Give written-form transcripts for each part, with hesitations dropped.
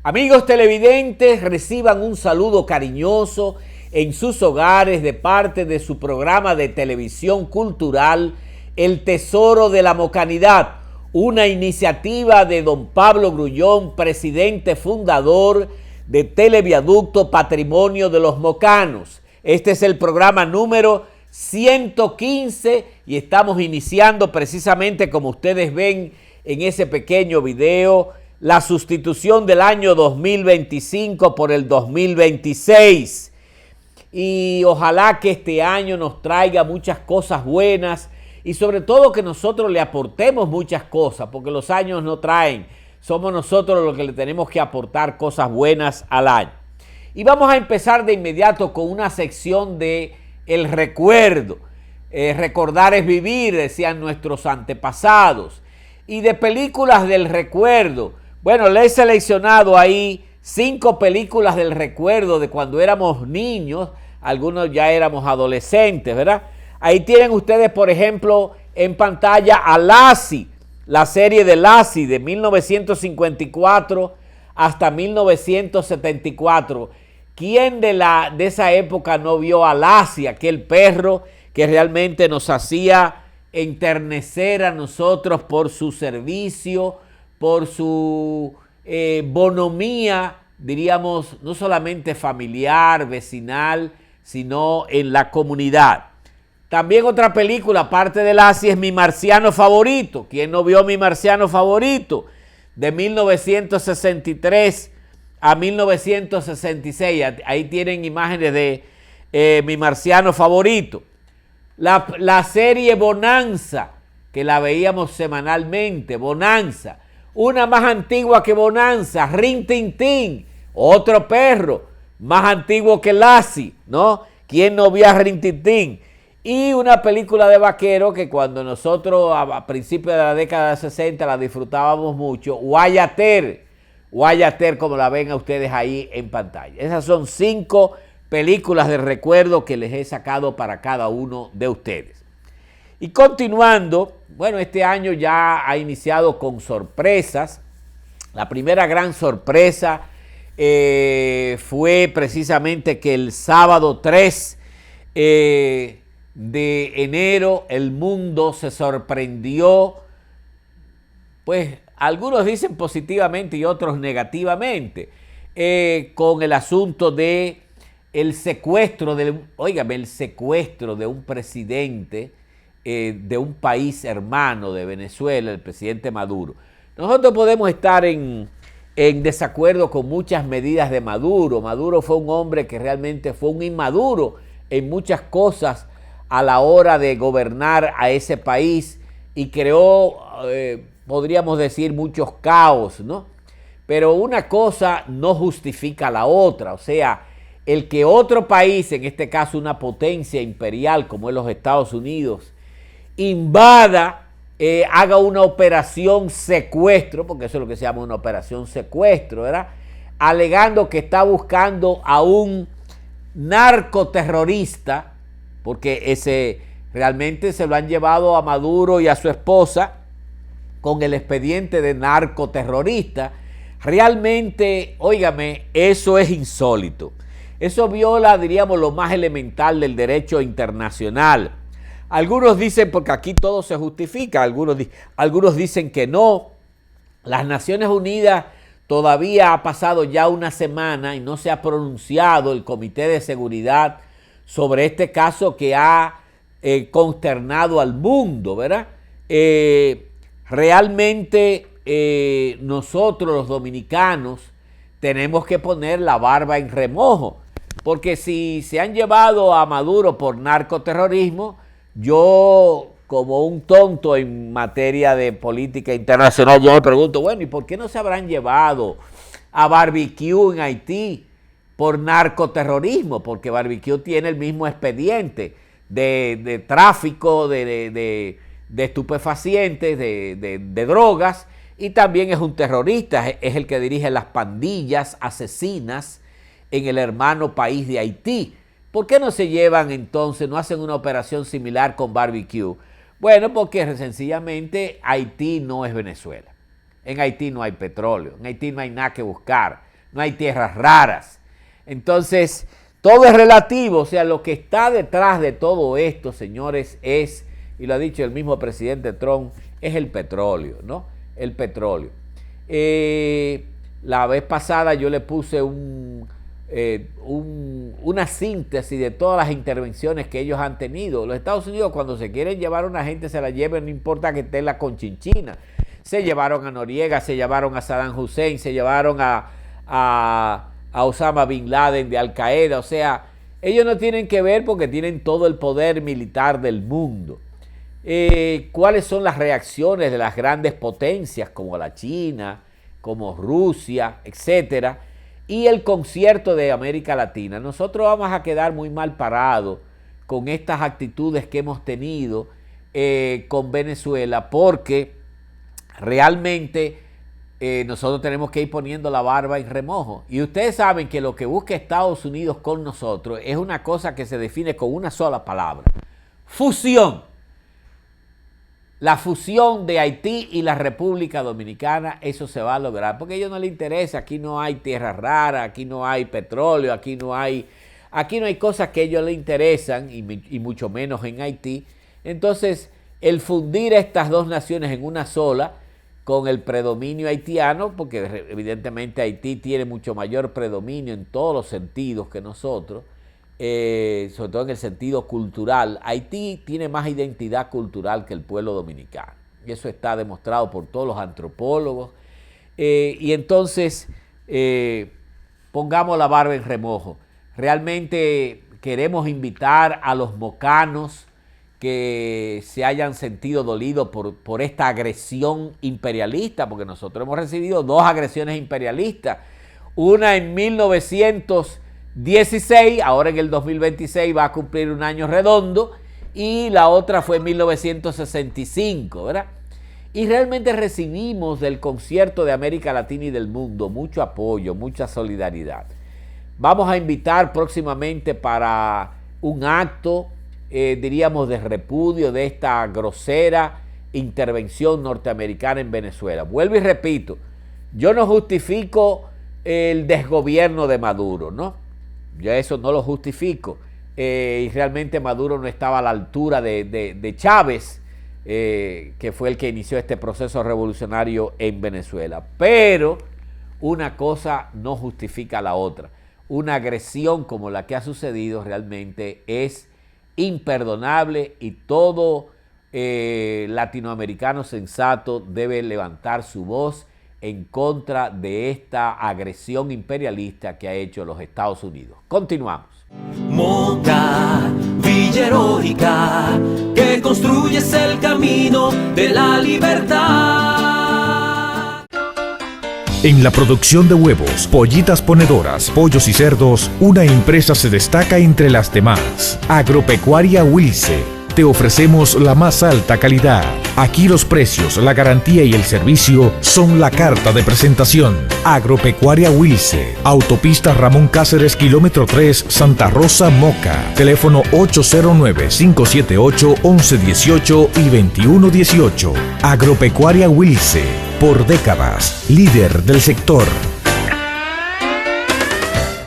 Amigos televidentes, reciban un saludo cariñoso en sus hogares de parte de su programa de televisión cultural El Tesoro de la Mocanidad, una iniciativa de don Pablo Grullón, presidente fundador de Televiaducto Patrimonio de los Mocanos. Este es el programa número 115 y estamos iniciando precisamente, como ustedes ven en ese pequeño video, la sustitución del año 2025 por el 2026. Y ojalá que este año nos traiga muchas cosas buenas y sobre todo que nosotros le aportemos muchas cosas, porque los años no traen, somos nosotros los que le tenemos que aportar cosas buenas al año. Y vamos a empezar de inmediato con una sección de el recuerdo. Recordar es vivir, decían nuestros antepasados. Y de películas del recuerdo. Bueno, le he seleccionado ahí 5 películas del recuerdo de cuando éramos niños, algunos ya éramos adolescentes, ¿verdad? Ahí tienen ustedes, por ejemplo, en pantalla a Lassie, la serie de Lassie de 1954 hasta 1974. ¿Quién de esa época no vio a Lassie, aquel perro que realmente nos hacía enternecer a nosotros por su servicio, por su bonomía, diríamos, no solamente familiar, vecinal, sino en la comunidad? También otra película, aparte de Lassie, es Mi Marciano Favorito. ¿Quién no vio Mi Marciano Favorito? De 1963 a 1966. Ahí tienen imágenes de Mi Marciano Favorito. La serie Bonanza, que la veíamos semanalmente, Bonanza. Una más antigua que Bonanza, Rin Tin Tin, otro perro, más antiguo que Lassie, ¿no? ¿Quién no vio a Rin Tin Tin? Y una película de vaquero que cuando nosotros a principios de la década de 60 la disfrutábamos mucho, Guayater, como la ven a ustedes ahí en pantalla. Esas son 5 películas de recuerdo que les he sacado para cada uno de ustedes. Y continuando, bueno, este año ya ha iniciado con sorpresas. La primera gran sorpresa fue precisamente que el sábado 3 de enero el mundo se sorprendió, pues algunos dicen positivamente y otros negativamente, con el asunto de el secuestro de un presidente de un país hermano de Venezuela, el presidente Maduro. Nosotros podemos estar en desacuerdo con muchas medidas de Maduro. Maduro fue un hombre que realmente fue un inmaduro en muchas cosas a la hora de gobernar a ese país y creó, podríamos decir, muchos caos, ¿no? Pero una cosa no justifica la otra. O sea, el que otro país, en este caso una potencia imperial como es los Estados Unidos, invada, haga una operación secuestro, porque eso es lo que se llama una operación secuestro, ¿verdad? Alegando que está buscando a un narcoterrorista, porque ese realmente se lo han llevado a Maduro y a su esposa con el expediente de narcoterrorista. Realmente, óigame, eso es insólito. Eso viola, diríamos, lo más elemental del derecho internacional. Algunos dicen, porque aquí todo se justifica, algunos dicen que no. Las Naciones Unidas todavía ha pasado ya una semana y no se ha pronunciado el Comité de Seguridad sobre este caso que ha consternado al mundo, ¿verdad? Realmente nosotros los dominicanos tenemos que poner la barba en remojo, porque si se han llevado a Maduro por narcoterrorismo, yo, como un tonto en materia de política internacional, yo me pregunto, bueno, ¿y por qué no se habrán llevado a Barbecue en Haití por narcoterrorismo? Porque Barbecue tiene el mismo expediente de tráfico de estupefacientes, de drogas, y también es un terrorista, es el que dirige las pandillas asesinas en el hermano país de Haití. ¿Por qué no se llevan entonces, no hacen una operación similar con Barbecue? Bueno, porque sencillamente Haití no es Venezuela. En Haití no hay petróleo, en Haití no hay nada que buscar. no hay tierras raras. Entonces, todo es relativo, o sea, lo que está detrás de todo esto, señores, es, y lo ha dicho el mismo presidente Trump, es el petróleo, ¿no? El petróleo. La vez pasada yo le puse una síntesis de todas las intervenciones que ellos han tenido. Los Estados Unidos, cuando se quieren llevar a una gente, se la llevan, no importa que esté en la conchinchina. Se llevaron a Noriega, se llevaron a Saddam Hussein, se llevaron a Osama Bin Laden de Al Qaeda. O sea, ellos no tienen que ver porque tienen todo el poder militar del mundo. ¿Cuáles son las reacciones de las grandes potencias como la China, como Rusia, etcétera? Y el concierto de América Latina. Nosotros vamos a quedar muy mal parados con estas actitudes que hemos tenido con Venezuela, porque realmente nosotros tenemos que ir poniendo la barba en remojo. Y ustedes saben que lo que busca Estados Unidos con nosotros es una cosa que se define con una sola palabra: fusión. La fusión de Haití y la República Dominicana, eso se va a lograr, porque a ellos no les interesa. Aquí no hay tierra rara, aquí no hay petróleo, aquí no hay cosas que a ellos les interesan, y mucho menos en Haití. Entonces, el fundir estas dos naciones en una sola, con el predominio haitiano, porque evidentemente Haití tiene mucho mayor predominio en todos los sentidos que nosotros, sobre todo en el sentido cultural. Haití tiene más identidad cultural que el pueblo dominicano, y eso está demostrado por todos los antropólogos. Y entonces, pongamos la barba en remojo. Realmente queremos invitar a los mocanos que se hayan sentido dolidos por esta agresión imperialista, porque nosotros hemos recibido dos agresiones imperialistas, una en 1916, ahora en el 2026 va a cumplir un año redondo, y la otra fue en 1965, ¿verdad? Y realmente recibimos del concierto de América Latina y del mundo mucho apoyo, mucha solidaridad. Vamos a invitar próximamente para un acto, diríamos, de repudio de esta grosera intervención norteamericana en Venezuela. Vuelvo y repito, yo no justifico el desgobierno de Maduro, ¿no? Yo eso no lo justifico. Y realmente Maduro no estaba a la altura de Chávez, que fue el que inició este proceso revolucionario en Venezuela. Pero una cosa no justifica la otra. Una agresión como la que ha sucedido realmente es imperdonable, y todo latinoamericano sensato debe levantar su voz en contra de esta agresión imperialista que ha hecho los Estados Unidos. Continuamos. Moca, Villa Heroica, que construyes el camino de la libertad. En la producción de huevos, pollitas ponedoras, pollos y cerdos, una empresa se destaca entre las demás. Agropecuaria Wilce. Te ofrecemos la más alta calidad. Aquí los precios, la garantía y el servicio son la carta de presentación. Agropecuaria Wilce. Autopista Ramón Cáceres, kilómetro 3, Santa Rosa, Moca. Teléfono 809-578-1118 y 2118. Agropecuaria Wilce. Por décadas, líder del sector.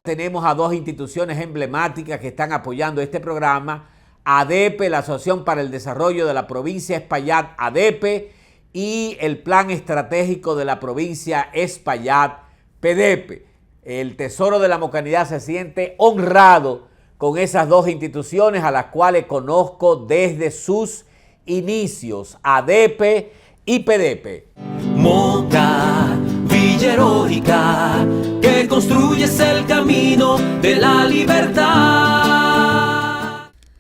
Tenemos a dos instituciones emblemáticas que están apoyando este programa: ADEPE, la Asociación para el Desarrollo de la Provincia Espaillat, ADEPE, y el Plan Estratégico de la Provincia Espaillat, PEDEPE. El Tesoro de la Mocanidad se siente honrado con esas dos instituciones, a las cuales conozco desde sus inicios, ADEPE y PEDEPE. Moca, Villa Heroica, que construyes el camino de la libertad.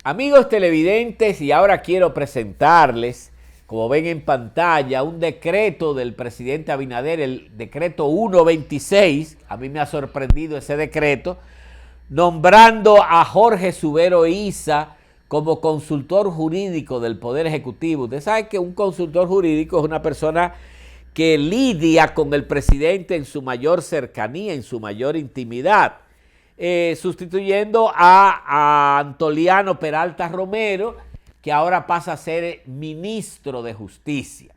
Amigos televidentes, y ahora quiero presentarles, como ven en pantalla, un decreto del presidente Abinader, el decreto 126. A mí me ha sorprendido ese decreto, nombrando a Jorge Subero Isa como consultor jurídico del Poder Ejecutivo. Usted sabe que un consultor jurídico es una persona que lidia con el presidente en su mayor cercanía, en su mayor intimidad, sustituyendo a Antoliano Peralta Romero, que ahora pasa a ser ministro de Justicia.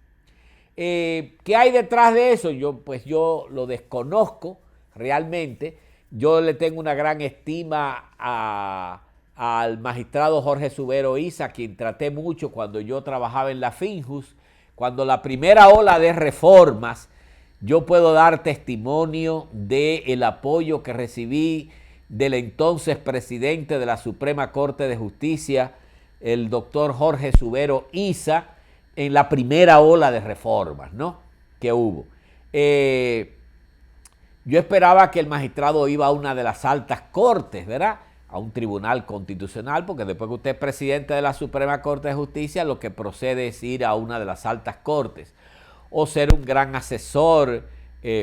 ¿Qué hay detrás de eso? Yo lo desconozco, realmente yo le tengo una gran estima al magistrado Jorge Subero Isa, quien traté mucho cuando yo trabajaba en la Finjus. Cuando la primera ola de reformas, yo puedo dar testimonio del apoyo que recibí del entonces presidente de la Suprema Corte de Justicia, el doctor Jorge Subero Isa, en la primera ola de reformas, ¿no?, que hubo. Yo esperaba que el magistrado iba a una de las altas cortes, ¿verdad?, a un tribunal constitucional, porque después que usted es presidente de la Suprema Corte de Justicia, lo que procede es ir a una de las altas cortes, o ser un gran asesor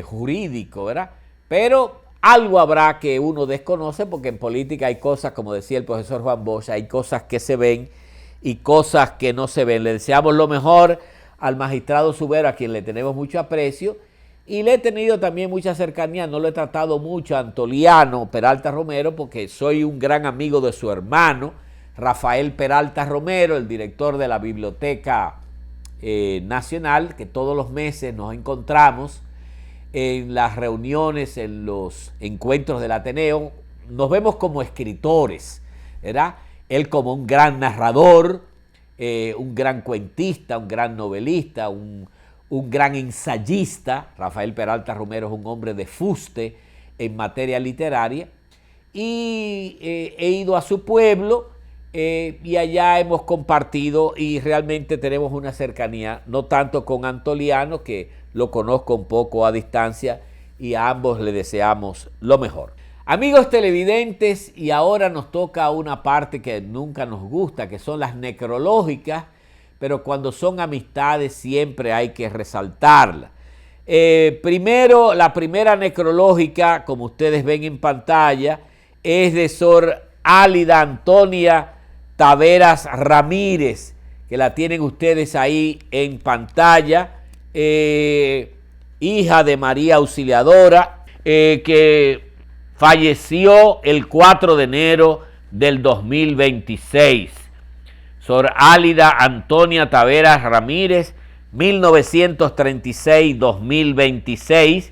jurídico, ¿verdad? Pero algo habrá que uno desconoce, porque en política hay cosas, como decía el profesor Juan Bosch, hay cosas que se ven y cosas que no se ven. Le deseamos lo mejor al magistrado Subero, a quien le tenemos mucho aprecio, y le he tenido también mucha cercanía. No lo he tratado mucho a Antoliano Peralta Romero, porque soy un gran amigo de su hermano, Rafael Peralta Romero, el director de la Biblioteca Nacional, que todos los meses nos encontramos en las reuniones, en los encuentros del Ateneo. Nos vemos como escritores, ¿verdad? Él como un gran narrador, un gran cuentista, un gran novelista, un gran ensayista. Rafael Peralta Romero es un hombre de fuste en materia literaria. Y he ido a su pueblo y allá hemos compartido y realmente tenemos una cercanía, no tanto con Antoliano, que lo conozco un poco a distancia, y a ambos le deseamos lo mejor. Amigos televidentes, y ahora nos toca una parte que nunca nos gusta, que son las necrológicas, pero cuando son amistades siempre hay que resaltarlas. Primero, la primera necrológica, como ustedes ven en pantalla, es de Sor Álida Antonia Taveras Ramírez, que la tienen ustedes ahí en pantalla, hija de María Auxiliadora, que falleció el 4 de enero del 2026. Sor Álida Antonia Taveras Ramírez, 1936-2026,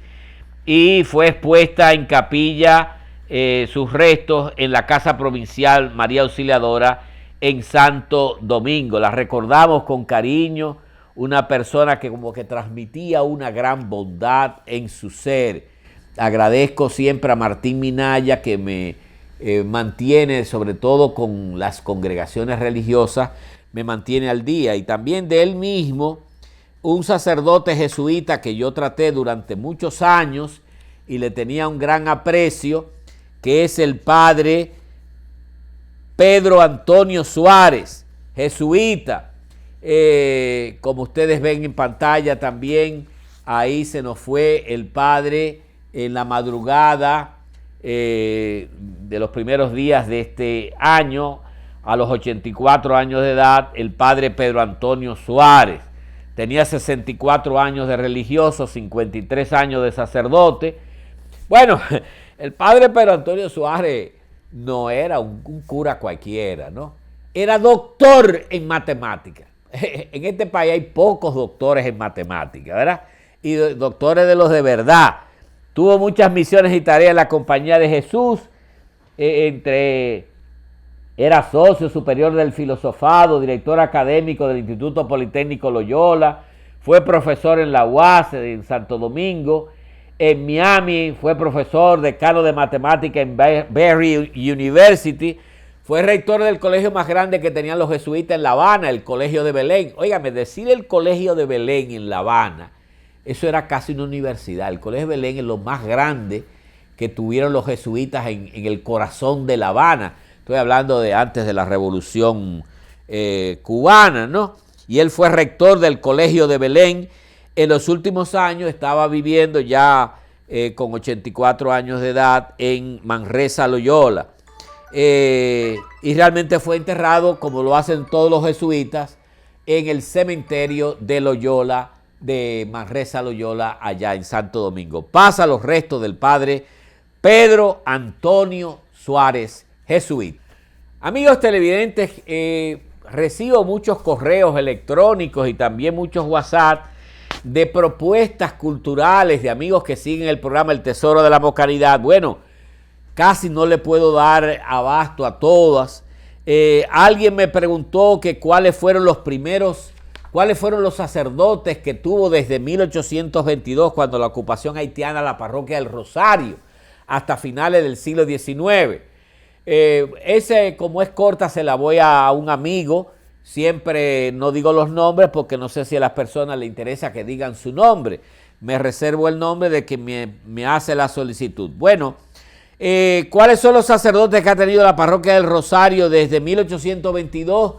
y fue expuesta en capilla sus restos en la Casa Provincial María Auxiliadora en Santo Domingo. La recordamos con cariño, una persona que como que transmitía una gran bondad en su ser. Agradezco siempre a Martín Minaya, que me mantiene, sobre todo con las congregaciones religiosas, me mantiene al día, y también de él mismo, un sacerdote jesuita que yo traté durante muchos años y le tenía un gran aprecio, que es el padre Pedro Antonio Suárez, jesuita. Como ustedes ven en pantalla también, ahí se nos fue el padre en la madrugada de los primeros días de este año, a los 84 años de edad, el padre Pedro Antonio Suárez. Tenía 64 años de religioso, 53 años de sacerdote. Bueno, el padre Pedro Antonio Suárez no era un cura cualquiera, ¿no? Era doctor en matemáticas. En este país hay pocos doctores en matemáticas, ¿verdad? Y doctores de los de verdad. Tuvo muchas misiones y tareas en la Compañía de Jesús, era socio superior del filosofado, director académico del Instituto Politécnico Loyola, fue profesor en la UAS en Santo Domingo, en Miami fue profesor decano de matemática en Berry University, fue rector del colegio más grande que tenían los jesuitas en La Habana, el Colegio de Belén. Óigame, decir el Colegio de Belén en La Habana, eso era casi una universidad. El Colegio de Belén es lo más grande que tuvieron los jesuitas en el corazón de La Habana. Estoy hablando de antes de la Revolución cubana, ¿no? Y él fue rector del Colegio de Belén. En los últimos años estaba viviendo ya con 84 años de edad en Manresa, Loyola. Y realmente fue enterrado, como lo hacen todos los jesuitas, en el cementerio de Loyola, de Manresa, Loyola, allá en Santo Domingo. Pasa los restos del padre Pedro Antonio Suárez, jesuita. Amigos televidentes, recibo muchos correos electrónicos y también muchos WhatsApp de propuestas culturales de amigos que siguen el programa El Tesoro de la Mocanidad. Bueno, casi no le puedo dar abasto a todas. Alguien me preguntó que cuáles fueron los sacerdotes que tuvo desde 1822, cuando la ocupación haitiana, la parroquia del Rosario, hasta finales del siglo XIX. Ese, como es corta, se la voy a un amigo. Siempre no digo los nombres porque no sé si a las personas les interesa que digan su nombre. Me reservo el nombre de quien me hace la solicitud. Bueno, ¿cuáles son los sacerdotes que ha tenido la parroquia del Rosario desde 1822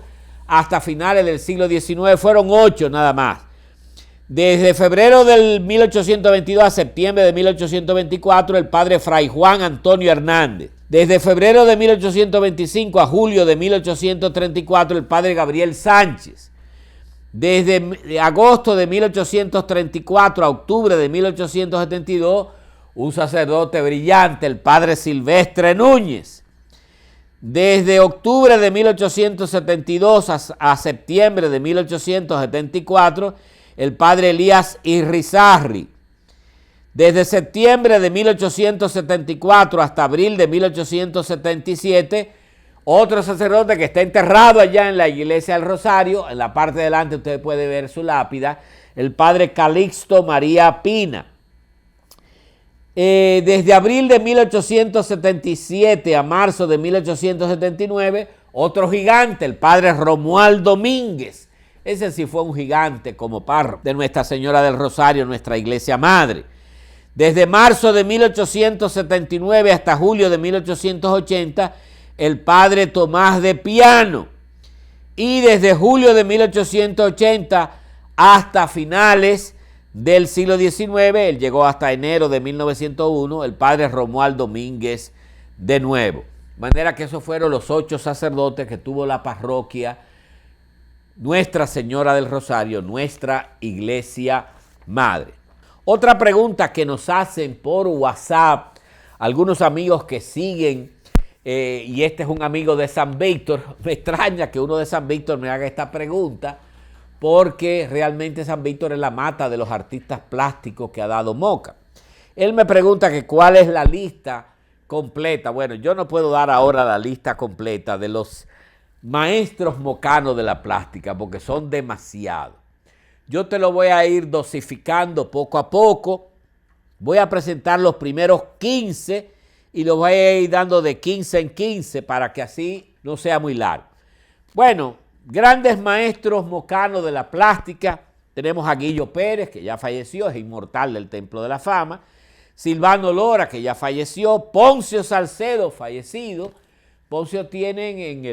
hasta finales del siglo XIX? Fueron 8 nada más. Desde febrero del 1822 a septiembre de 1824, el padre Fray Juan Antonio Hernández. Desde febrero de 1825 a julio de 1834, el padre Gabriel Sánchez. Desde agosto de 1834 a octubre de 1872, un sacerdote brillante, el padre Silvestre Núñez. Desde octubre de 1872 a septiembre de 1874, el padre Elías Irrizarri. Desde septiembre de 1874 hasta abril de 1877, otro sacerdote que está enterrado allá en la iglesia del Rosario, en la parte de delante usted puede ver su lápida, el padre Calixto María Pina. Desde abril de 1877 a marzo de 1879, otro gigante, el padre Romualdo Domínguez. Ese sí fue un gigante como párroco de Nuestra Señora del Rosario, nuestra iglesia madre. Desde marzo de 1879 hasta julio de 1880, el padre Tomás de Piano. Y desde julio de 1880 hasta finales del siglo XIX, él llegó hasta enero de 1901, el padre Romualdo Domínguez de nuevo. De manera que esos fueron los 8 sacerdotes que tuvo la parroquia Nuestra Señora del Rosario, nuestra iglesia madre. Otra pregunta que nos hacen por WhatsApp algunos amigos que siguen, y este es un amigo de San Víctor. Me extraña que uno de San Víctor me haga esta pregunta, porque realmente San Víctor es la mata de los artistas plásticos que ha dado Moca. Él me pregunta que cuál es la lista completa. Bueno, yo no puedo dar ahora la lista completa de los maestros mocanos de la plástica, porque son demasiados. Yo te lo voy a ir dosificando poco a poco. Voy a presentar los primeros 15 y los voy a ir dando de 15 en 15 para que así no sea muy largo. Bueno, grandes maestros mocanos de la plástica. Tenemos a Guillo Pérez, que ya falleció, es inmortal del Templo de la Fama. Silvano Lora, que ya falleció. Poncio Salcedo, fallecido. Poncio tiene en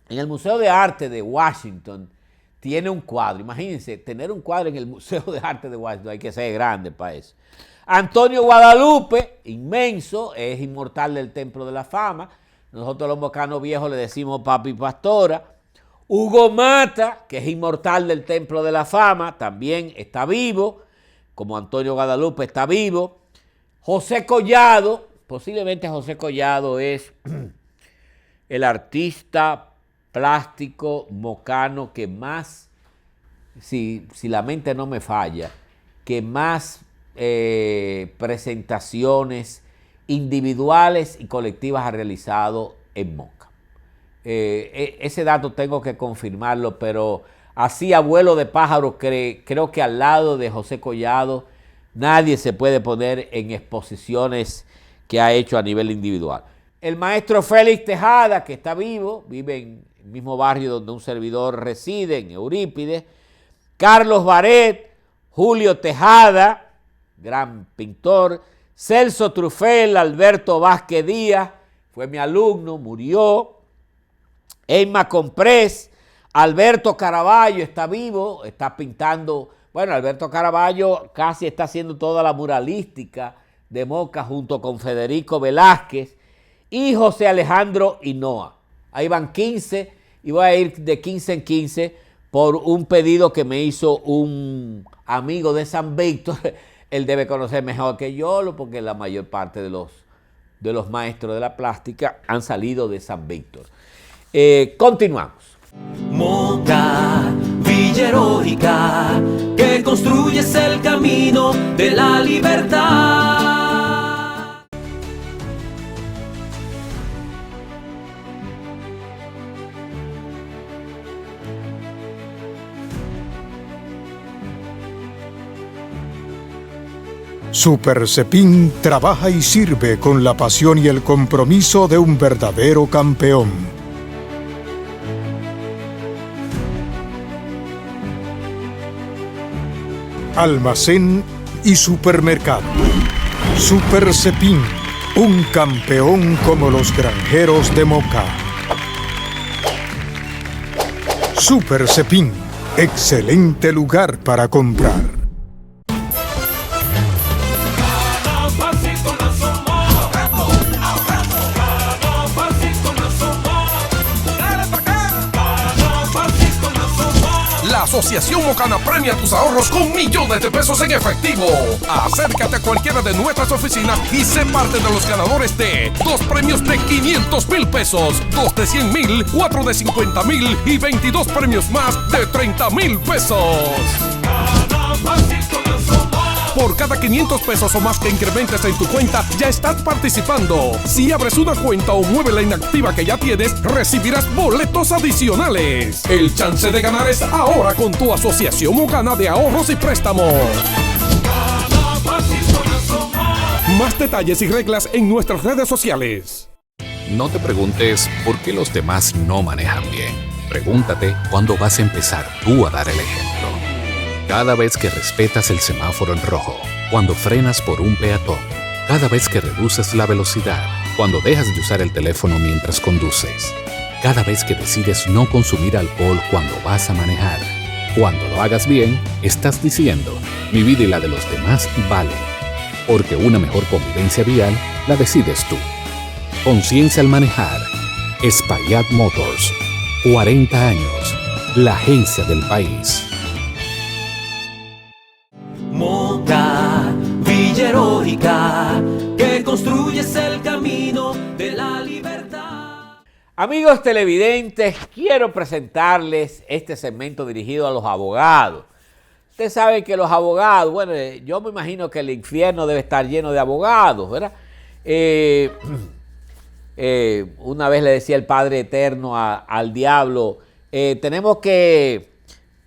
el Museo de Arte de Washington, tiene un cuadro. Imagínense, tener un cuadro en el Museo de Arte de Washington, hay que ser grande para eso. Antonio Guadalupe, inmenso, es inmortal del Templo de la Fama. Nosotros los mocanos viejos le decimos papi pastora. Hugo Mata, que es inmortal del Templo de la Fama, también está vivo, como Antonio Guadalupe está vivo. José Collado, posiblemente José Collado es el artista plástico mocano que más, si la mente no me falla, que más presentaciones individuales y colectivas ha realizado en Moca. Ese dato tengo que confirmarlo, pero así a vuelo de pájaro creo que al lado de José Collado nadie se puede poner en exposiciones que ha hecho a nivel individual. El maestro Félix Tejada, que está vivo, vive en el mismo barrio donde un servidor reside, en Eurípides. Carlos Baret, Julio Tejada, gran pintor. Celso Trufel, Alberto Vázquez Díaz, fue mi alumno, murió. Emma Comprés, Alberto Caraballo está vivo, está pintando. Bueno, Alberto Caraballo casi está haciendo toda la muralística de Moca junto con Federico Velázquez y José Alejandro Hinoa. Ahí van 15 y voy a ir de 15 en 15 por un pedido que me hizo un amigo de San Víctor. Él debe conocer mejor que yo, porque la mayor parte de los maestros de la plástica han salido de San Víctor. Continuamos. Moca, Villa Heroica, que construyes el camino de la libertad. Super Cepín trabaja y sirve con la pasión y el compromiso de un verdadero campeón. Almacén y supermercado. Super Cepín, un campeón como los granjeros de Moca. Super Cepín, excelente lugar para comprar. La Asociación Mocana premia tus ahorros con millones de pesos en efectivo. Acércate a cualquiera de nuestras oficinas y sé parte de los ganadores de 2 premios de 500,000 pesos, 2 de 100,000, 4 de 50,000 y 22 premios más de 30,000 pesos. Por cada 500 pesos o más que incrementes en tu cuenta, ya estás participando. Si abres una cuenta o mueves la inactiva que ya tienes, recibirás boletos adicionales. El chance de ganar es ahora con tu Asociación Mocana de Ahorros y Préstamos. Más detalles y reglas en nuestras redes sociales. No te preguntes por qué los demás no manejan bien. Pregúntate cuándo vas a empezar tú a dar el ejemplo. Cada vez que respetas el semáforo en rojo, cuando frenas por un peatón, cada vez que reduces la velocidad, cuando dejas de usar el teléfono mientras conduces, cada vez que decides no consumir alcohol cuando vas a manejar. Cuando lo hagas bien, estás diciendo, mi vida y la de los demás valen. Porque una mejor convivencia vial la decides tú. Conciencia al manejar. Espaillat Motors. 40 años. La agencia del país. Moca, Villa Heroica, que construyes el camino de la libertad. Amigos televidentes, quiero presentarles este segmento dirigido a los abogados. Ustedes saben que los abogados, bueno, yo me imagino que el infierno debe estar lleno de abogados, ¿verdad? Una vez le decía el Padre Eterno al diablo, tenemos que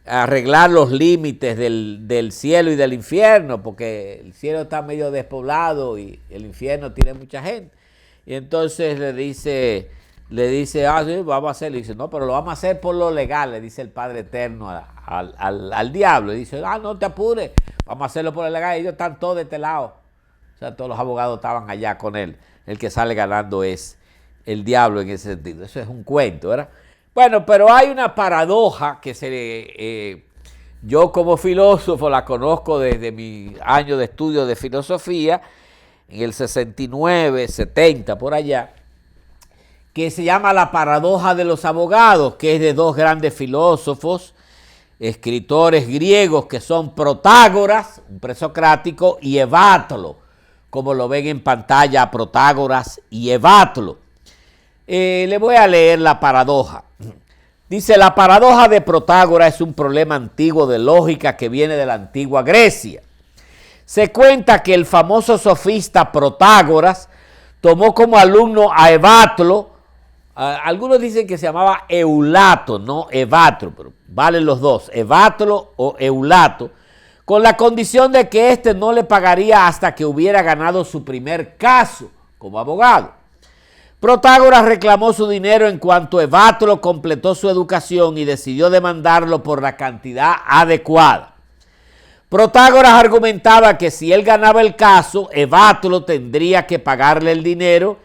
arreglar los límites del cielo y del infierno, porque el cielo está medio despoblado y el infierno tiene mucha gente. Y entonces le dice, sí, vamos a hacerlo. Y dice, no, pero lo vamos a hacer por lo legal, le dice el Padre Eterno al diablo. Y dice, no te apures, vamos a hacerlo por lo legal. Y ellos están todos de este lado. O sea, todos los abogados estaban allá con él. El que sale ganando es el diablo en ese sentido. Eso es un cuento, ¿verdad? Bueno, pero hay una paradoja que yo como filósofo la conozco desde mi año de estudio de filosofía, en el 69, 70, por allá, que se llama la paradoja de los abogados, que es de 2 grandes filósofos, escritores griegos, que son Protágoras, un presocrático, y Evátolo, como lo ven en pantalla, Protágoras y Evátolo. Le voy a leer la paradoja. Dice, la paradoja de Protágoras es un problema antiguo de lógica que viene de la antigua Grecia. Se cuenta que el famoso sofista Protágoras tomó como alumno a Evátolo. Algunos dicen que se llamaba Eulato, no Evátolo, pero valen los dos, Evátolo o Eulato, con la condición de que éste no le pagaría hasta que hubiera ganado su primer caso como abogado. Protágoras reclamó su dinero en cuanto Evátolo completó su educación y decidió demandarlo por la cantidad adecuada. Protágoras argumentaba que si él ganaba el caso, Evátolo tendría que pagarle el dinero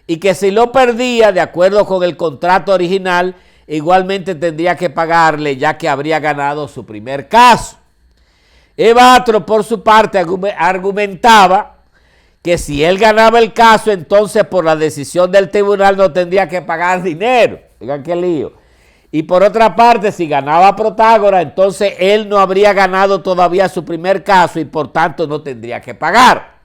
y que si lo perdía, de acuerdo con el contrato original, igualmente tendría que pagarle ya que habría ganado su primer caso. Evátolo, por su parte, argumentaba que si él ganaba el caso, entonces por la decisión del tribunal no tendría que pagar dinero. Oigan qué lío. Y por otra parte, si ganaba Protágoras, entonces él no habría ganado todavía su primer caso y por tanto no tendría que pagar.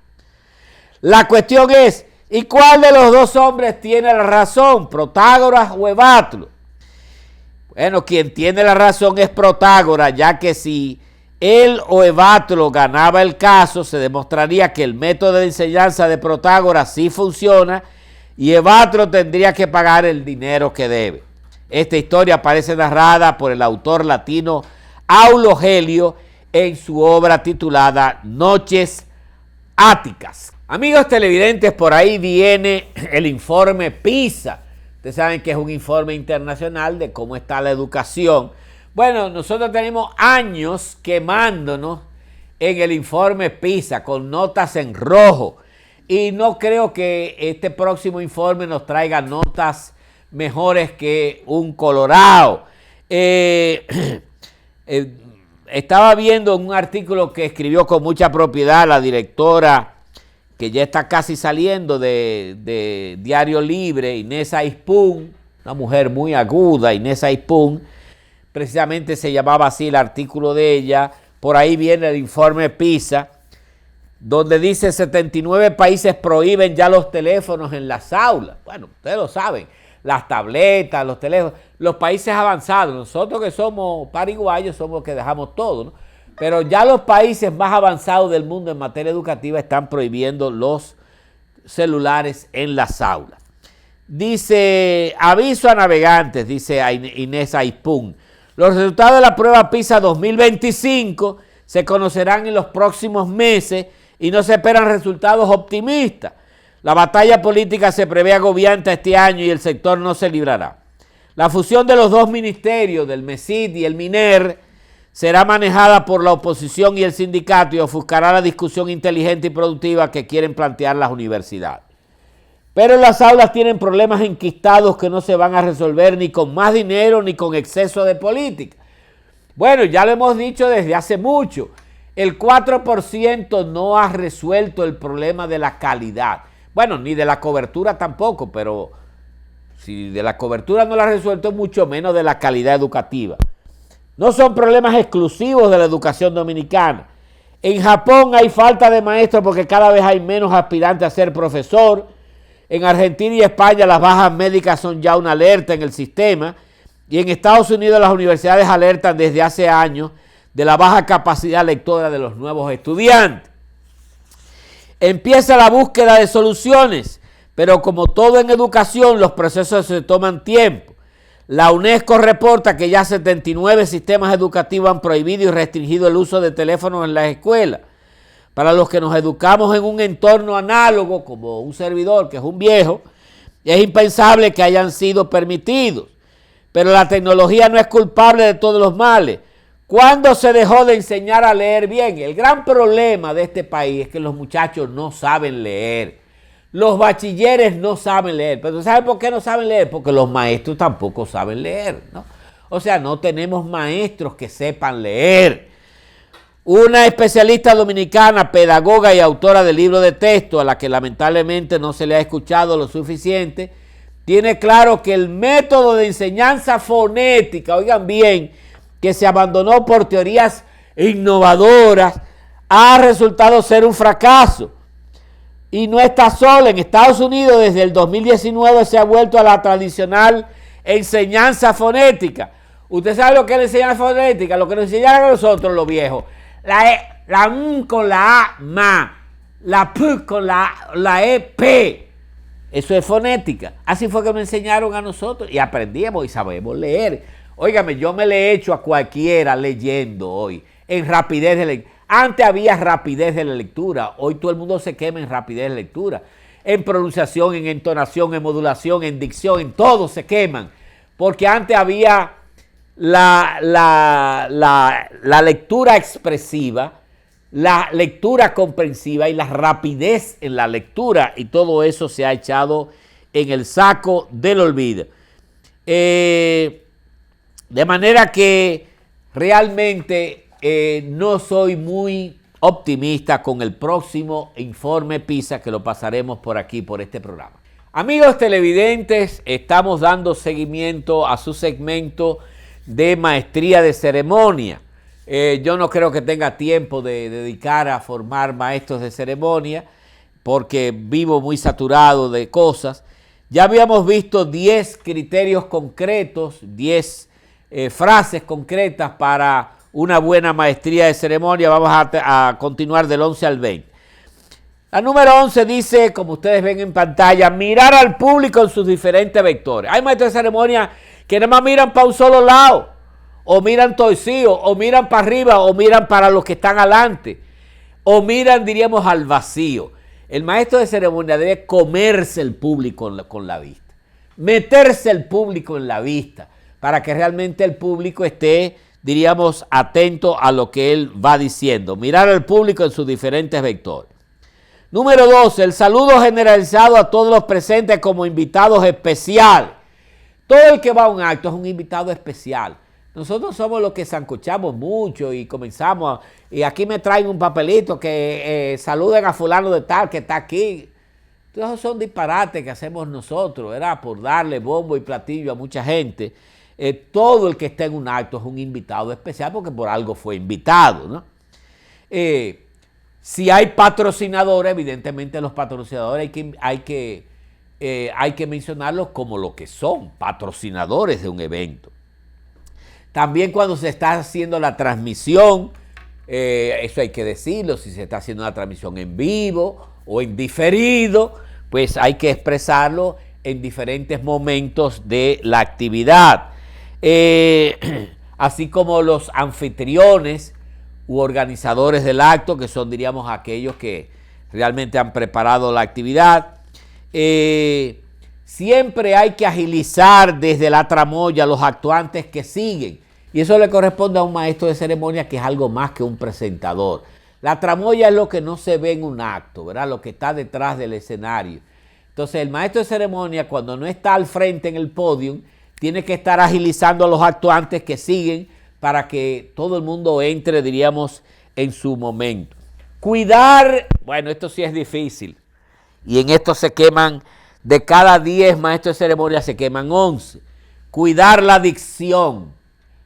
La cuestión es, ¿y cuál de los dos hombres tiene la razón, Protágoras o Evátolo? Bueno, quien tiene la razón es Protágoras, ya que si él o Evátolo ganaba el caso, se demostraría que el método de enseñanza de Protágoras sí funciona y Evátolo tendría que pagar el dinero que debe. Esta historia aparece narrada por el autor latino Aulo Gelio en su obra titulada Noches Áticas. Amigos televidentes, por ahí viene el informe PISA. Ustedes saben que es un informe internacional de cómo está la educación. Bueno, nosotros tenemos años quemándonos en el informe PISA con notas en rojo. Y no creo que este próximo informe nos traiga notas mejores que un Colorado. Estaba viendo un artículo que escribió con mucha propiedad la directora, que ya está casi saliendo de Diario Libre, Inés Aispun, una mujer muy aguda, Inés Aispun, precisamente se llamaba así el artículo de ella. Por ahí viene el informe PISA, donde dice 79 países prohíben ya los teléfonos en las aulas. Bueno, ustedes lo saben, las tabletas, los teléfonos, los países avanzados. Nosotros que somos paraguayos somos los que dejamos todo, ¿no? Pero ya los países más avanzados del mundo en materia educativa están prohibiendo los celulares en las aulas. Dice, aviso a navegantes, dice Inés Aispun, los resultados de la prueba PISA 2025 se conocerán en los próximos meses y no se esperan resultados optimistas. La batalla política se prevé agobiante este año y el sector no se librará. La fusión de los dos ministerios, del MESID y el MINER, será manejada por la oposición y el sindicato y ofuscará la discusión inteligente y productiva que quieren plantear las universidades. Pero las aulas tienen problemas enquistados que no se van a resolver ni con más dinero ni con exceso de política. Bueno, ya lo hemos dicho desde hace mucho. El 4% no ha resuelto el problema de la calidad. Bueno, ni de la cobertura tampoco, pero si de la cobertura no la ha resuelto, mucho menos de la calidad educativa. No son problemas exclusivos de la educación dominicana. En Japón hay falta de maestros porque cada vez hay menos aspirantes a ser profesor. En Argentina y España las bajas médicas son ya una alerta en el sistema. Y en Estados Unidos las universidades alertan desde hace años de la baja capacidad lectora de los nuevos estudiantes. Empieza la búsqueda de soluciones, pero como todo en educación, los procesos se toman tiempo. La UNESCO reporta que ya 79 sistemas educativos han prohibido y restringido el uso de teléfonos en las escuelas. Para los que nos educamos en un entorno análogo, como un servidor que es un viejo, es impensable que hayan sido permitidos. Pero la tecnología no es culpable de todos los males. ¿Cuándo se dejó de enseñar a leer bien? El gran problema de este país es que los muchachos no saben leer. Los bachilleres no saben leer. ¿Pero saben por qué no saben leer? Porque los maestros tampoco saben leer, ¿no? O sea, no tenemos maestros que sepan leer. Una especialista dominicana, pedagoga y autora de libros de texto, a la que lamentablemente no se le ha escuchado lo suficiente, tiene claro que el método de enseñanza fonética, oigan bien, que se abandonó por teorías innovadoras, ha resultado ser un fracaso. Y no está sola. En Estados Unidos desde el 2019 se ha vuelto a la tradicional enseñanza fonética. ¿Usted sabe lo que es la enseñanza fonética? Lo que nos enseñaron a nosotros los viejos. La M con la A, ma. La P con la E, P. Eso es fonética. Así fue que nos enseñaron a nosotros y aprendíamos y sabemos leer. Óigame, yo me le he hecho a cualquiera leyendo hoy, en rapidez de lectura. Antes había rapidez de la lectura, hoy todo el mundo se quema en rapidez de lectura. En pronunciación, en entonación, en modulación, en dicción, en todo se queman. Porque antes había la lectura expresiva, la lectura comprensiva y la rapidez en la lectura, y todo eso se ha echado en el saco del olvido. De manera que realmente no soy muy optimista con el próximo informe PISA, que lo pasaremos por aquí, por este programa. Amigos televidentes, estamos dando seguimiento a su segmento de maestría de ceremonia. Yo no creo que tenga tiempo de dedicar a formar maestros de ceremonia, porque vivo muy saturado de cosas. Ya habíamos visto 10 criterios concretos, 10 frases concretas para una buena maestría de ceremonia. Vamos a continuar del 11 al 20. La número 11 dice, como ustedes ven en pantalla, mirar al público en sus diferentes vectores. Hay maestros de ceremonia que nada más miran para un solo lado, o miran torcido, o miran para arriba, o miran para los que están adelante, o miran, diríamos, al vacío. El maestro de ceremonia debe comerse el público con la vista, meterse el público en la vista, para que realmente el público esté, diríamos, atento a lo que él va diciendo. Mirar al público en sus diferentes vectores. Número 12, el saludo generalizado a todos los presentes como invitados especiales. Todo el que va a un acto es un invitado especial. Nosotros somos los que sancochamos mucho y comenzamos, y aquí me traen un papelito que saluden a fulano de tal que está aquí. Entonces son disparates que hacemos nosotros, ¿verdad? Por darle bombo y platillo a mucha gente. Todo el que está en un acto es un invitado especial porque por algo fue invitado, ¿no? Si hay patrocinadores, evidentemente los patrocinadores hay que mencionarlos como lo que son, patrocinadores de un evento. También cuando se está haciendo la transmisión, eso hay que decirlo, si se está haciendo una transmisión en vivo o en diferido, pues hay que expresarlo en diferentes momentos de la actividad. Así como los anfitriones u organizadores del acto, que son, diríamos, aquellos que realmente han preparado la actividad. Siempre hay que agilizar desde la tramoya los actuantes que siguen. Y eso le corresponde a un maestro de ceremonia, que es algo más que un presentador. La tramoya es lo que no se ve en un acto, ¿verdad? Lo que está detrás del escenario. Entonces, el maestro de ceremonia, cuando no está al frente en el podio, tiene que estar agilizando a los actuantes que siguen para que todo el mundo entre, diríamos, en su momento. Cuidar, bueno, esto sí es difícil. Y en esto se queman, de cada 10 maestros de ceremonia se queman 11. Cuidar la dicción,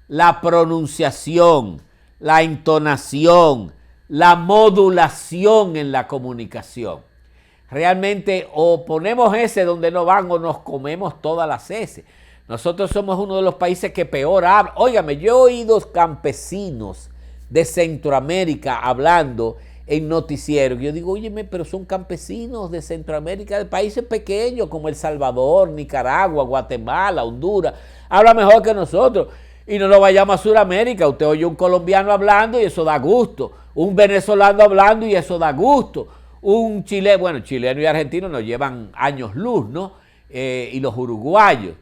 la pronunciación, la entonación, la modulación en la comunicación. Realmente o ponemos S donde no van o nos comemos todas las S. Nosotros somos uno de los países que peor habla. Óigame, yo he oído campesinos de Centroamérica hablando en noticieros. Yo digo, óyeme, pero son campesinos de Centroamérica, de países pequeños como El Salvador, Nicaragua, Guatemala, Honduras. Habla mejor que nosotros. Y no nos vayamos a Sudamérica. Usted oye un colombiano hablando y eso da gusto. Un venezolano hablando y eso da gusto. Un chileno, bueno, chileno y argentino nos llevan años luz, ¿no? Y los uruguayos.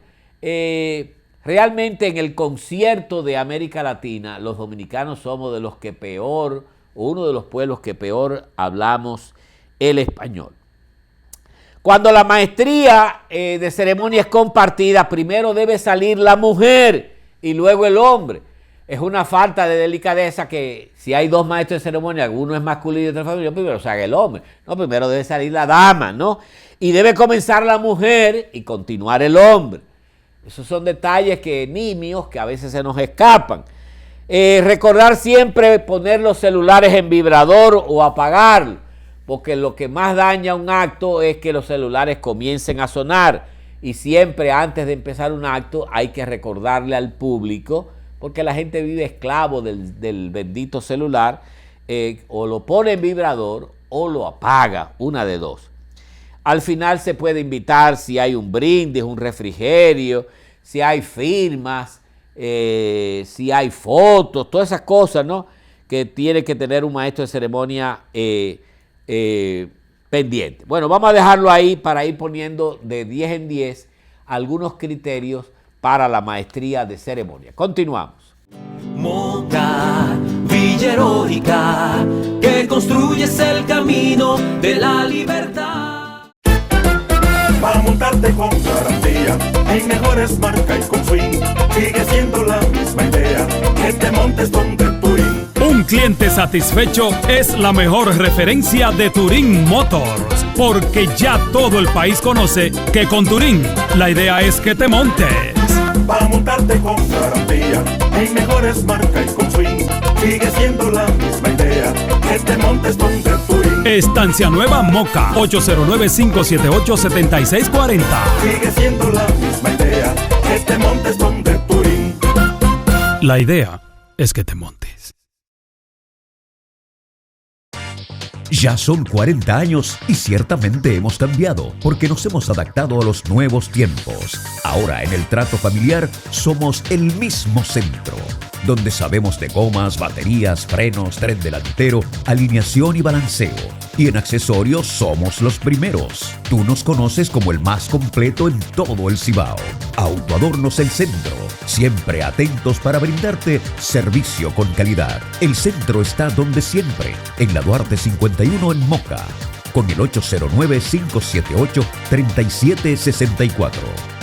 Realmente en el concierto de América Latina, los dominicanos somos de los que peor, uno de los pueblos que peor hablamos el español. Cuando la maestría de ceremonia es compartida, primero debe salir la mujer y luego el hombre. Es una falta de delicadeza que si hay 2 maestros de ceremonia, uno es masculino y otro es femenino, primero salga el hombre. No, primero debe salir la dama, ¿no? Y debe comenzar la mujer y continuar el hombre. Esos son detalles nimios que a veces se nos escapan. Recordar siempre poner los celulares en vibrador o apagarlo, porque lo que más daña un acto es que los celulares comiencen a sonar. Y siempre antes de empezar un acto hay que recordarle al público, porque la gente vive esclavo del bendito celular, o lo pone en vibrador o lo apaga, una de dos. Al final se puede invitar si hay un brindis, un refrigerio, si hay firmas, si hay fotos, todas esas cosas, ¿no?, que tiene que tener un maestro de ceremonia pendiente. Bueno, vamos a dejarlo ahí para ir poniendo de 10 en 10 algunos criterios para la maestría de ceremonia. Continuamos. Moca, Villa Heroica, que construyes el camino de la libertad. Para montarte con garantía, en mejores marcas y con swing, sigue siendo la misma idea, que te montes donde Touring. Un cliente satisfecho es la mejor referencia de Touring Motors, porque ya todo el país conoce que con Touring la idea es que te montes. Para montarte con garantía, en mejores marcas y con swing, sigue siendo la misma idea, que te montes donde Touring. Estancia Nueva Moca, 809-578-7640. Sigue siendo la misma idea, que te montes donde Touring. La idea es que te montes. Ya son 40 años y ciertamente hemos cambiado porque nos hemos adaptado a los nuevos tiempos. Ahora en el trato familiar somos el mismo centro, donde sabemos de gomas, baterías, frenos, tren delantero, alineación y balanceo. Y en accesorios somos los primeros. Tú nos conoces como el más completo en todo el Cibao. Autoadornos El Centro, siempre atentos para brindarte servicio con calidad. El centro está donde siempre, en la Duarte 51 en Moca, con el 809-578-3764.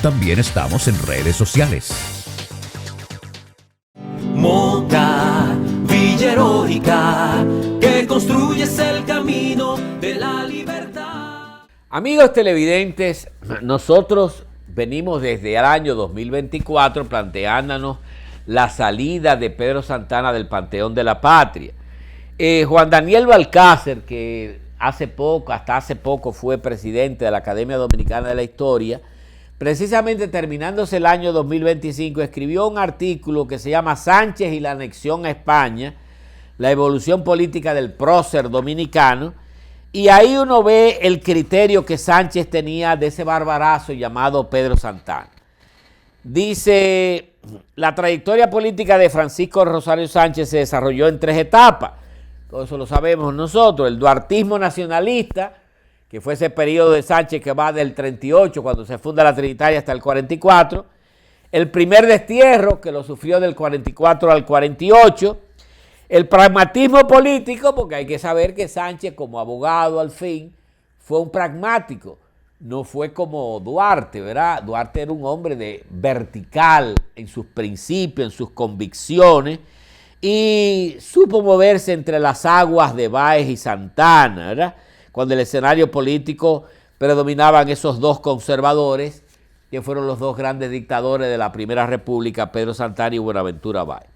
También estamos en redes sociales. Moca, Villa Heroica, que construyes el camino de la libertad. Amigos televidentes, nosotros venimos desde el año 2024 planteándonos la salida de Pedro Santana del Panteón de la Patria. Juan Daniel Balcácer, que hasta hace poco fue presidente de la Academia Dominicana de la Historia, precisamente terminándose el año 2025, escribió un artículo que se llama Sánchez y la anexión a España, la evolución política del prócer dominicano, y ahí uno ve el criterio que Sánchez tenía de ese barbarazo llamado Pedro Santana. Dice, la trayectoria política de Francisco Rosario Sánchez se desarrolló en 3 etapas, todo eso lo sabemos nosotros: el duartismo nacionalista, que fue ese periodo de Sánchez que va del 38, cuando se funda la Trinitaria, hasta el 44, el primer destierro, que lo sufrió del 44 al 48, el pragmatismo político, porque hay que saber que Sánchez, como abogado al fin, fue un pragmático, no fue como Duarte, ¿verdad? Duarte era un hombre vertical en sus principios, en sus convicciones, y supo moverse entre las aguas de Báez y Santana, ¿verdad?, cuando el escenario político predominaban esos dos conservadores, que fueron los dos grandes dictadores de la Primera República, Pedro Santana y Buenaventura Báez.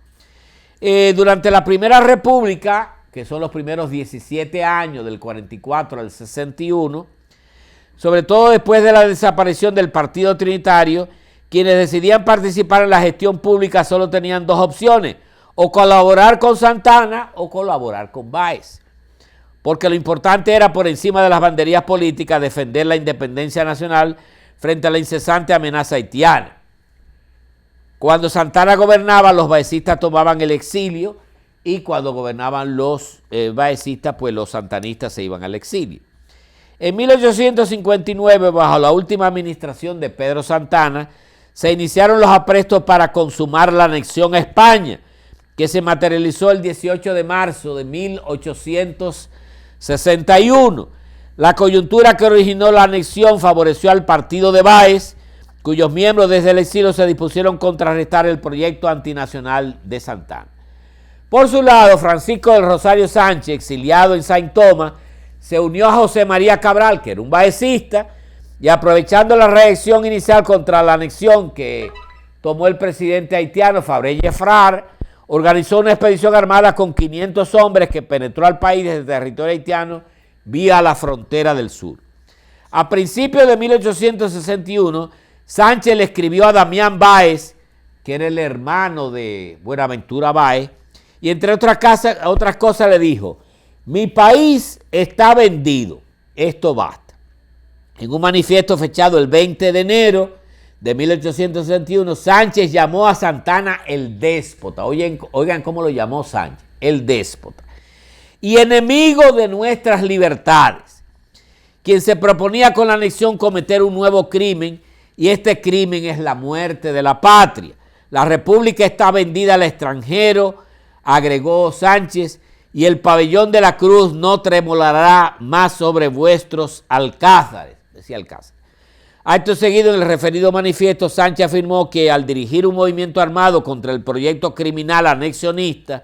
Durante la Primera República, que son los primeros 17 años, del 44 al 61, sobre todo después de la desaparición del Partido Trinitario, quienes decidían participar en la gestión pública solo tenían dos opciones: o colaborar con Santana o colaborar con Báez. Porque lo importante era, por encima de las banderías políticas, defender la independencia nacional frente a la incesante amenaza haitiana. Cuando Santana gobernaba, los baecistas tomaban el exilio, y cuando gobernaban los baecistas, pues los santanistas se iban al exilio. En 1859, bajo la última administración de Pedro Santana, se iniciaron los aprestos para consumar la anexión a España, que se materializó el 18 de marzo de 1861. La coyuntura que originó la anexión favoreció al partido de Báez, cuyos miembros desde el exilio se dispusieron a contrarrestar el proyecto antinacional de Santana. Por su lado, Francisco del Rosario Sánchez, exiliado en Saint Thomas, se unió a José María Cabral, que era un baecista, y aprovechando la reacción inicial contra la anexión que tomó el presidente haitiano Fabre Gefrar, organizó una expedición armada con 500 hombres que penetró al país desde el territorio haitiano vía la frontera del sur. A principios de 1861, Sánchez le escribió a Damián Báez, que era el hermano de Buenaventura Báez, y entre otras cosas le dijo: mi país está vendido, esto basta. En un manifiesto fechado el 20 de enero de 1861, Sánchez llamó a Santana el déspota. Oigan cómo lo llamó Sánchez, el déspota, y enemigo de nuestras libertades, quien se proponía con la anexión cometer un nuevo crimen, y este crimen es la muerte de la patria. La república está vendida al extranjero, agregó Sánchez, y el pabellón de la cruz no tremolará más sobre vuestros alcázares, decía Alcázar. Acto seguido, en el referido manifiesto, Sánchez afirmó que al dirigir un movimiento armado contra el proyecto criminal anexionista,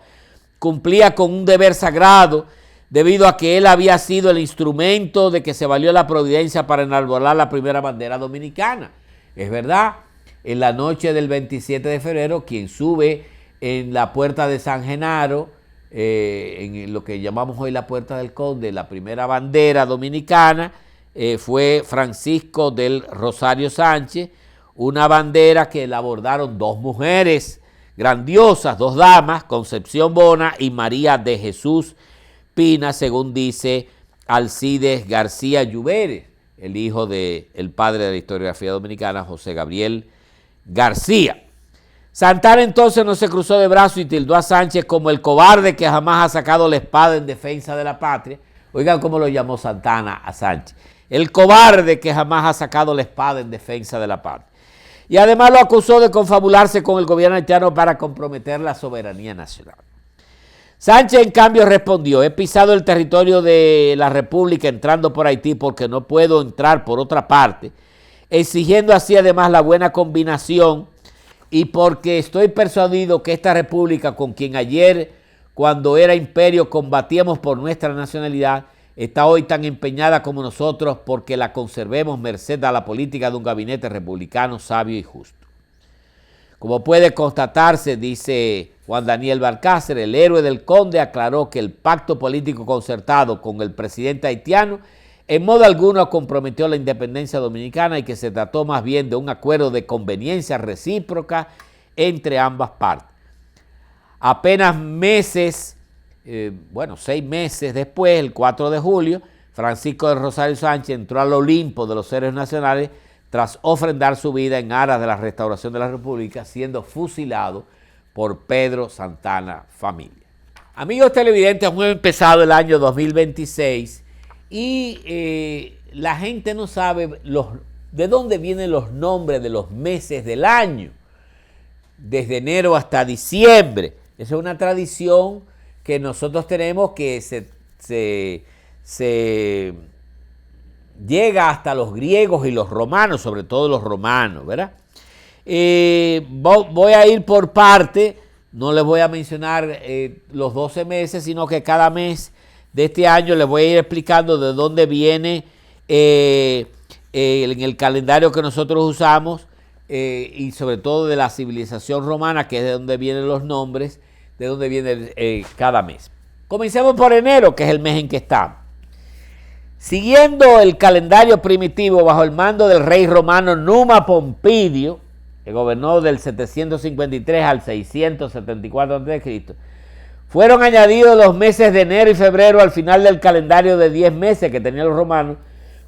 cumplía con un deber sagrado, debido a que él había sido el instrumento de que se valió la providencia para enarbolar la primera bandera dominicana. Es verdad, en la noche del 27 de febrero, quien sube en la puerta de San Genaro, en lo que llamamos hoy la Puerta del Conde, la primera bandera dominicana, fue Francisco del Rosario Sánchez, una bandera que la bordaron dos mujeres grandiosas, 2 damas, Concepción Bona y María de Jesús Pina, según dice Alcides García Lluveres, el hijo del padre de la historiografía dominicana, José Gabriel García. Santana entonces no se cruzó de brazos y tildó a Sánchez como el cobarde que jamás ha sacado la espada en defensa de la patria. Oigan cómo lo llamó Santana a Sánchez. El cobarde que jamás ha sacado la espada en defensa de la patria. Y además lo acusó de confabularse con el gobierno haitiano para comprometer la soberanía nacional. Sánchez, en cambio, respondió: he pisado el territorio de la República entrando por Haití porque no puedo entrar por otra parte, exigiendo así además la buena combinación y porque estoy persuadido que esta república, con quien ayer, cuando era imperio, combatíamos por nuestra nacionalidad, está hoy tan empeñada como nosotros porque la conservemos merced a la política de un gabinete republicano sabio y justo. Como puede constatarse, dice Juan Daniel Balcácer, el héroe del Conde aclaró que el pacto político concertado con el presidente haitiano en modo alguno comprometió la independencia dominicana y que se trató más bien de un acuerdo de conveniencia recíproca entre ambas partes. Apenas 6 meses después, el 4 de julio, Francisco de Rosario Sánchez entró al Olimpo de los héroes nacionales tras ofrendar su vida en aras de la restauración de la República, siendo fusilado por Pedro Santana Familia. Amigos televidentes, hemos empezado el año 2026 y la gente no sabe de dónde vienen los nombres de los meses del año, desde enero hasta diciembre. Esa es una tradición que nosotros tenemos que se llega hasta los griegos y los romanos, sobre todo los romanos, ¿verdad? Voy a ir por parte, no les voy a mencionar los 12 meses, sino que cada mes de este año les voy a ir explicando de dónde viene en el calendario que nosotros usamos y sobre todo de la civilización romana, que es de donde vienen los nombres, de dónde viene cada mes. Comencemos por enero, que es el mes en que estamos. Siguiendo el calendario primitivo bajo el mando del rey romano Numa Pompidio, que gobernó del 753 al 674 a.C., fueron añadidos los meses de enero y febrero al final del calendario de 10 meses que tenían los romanos,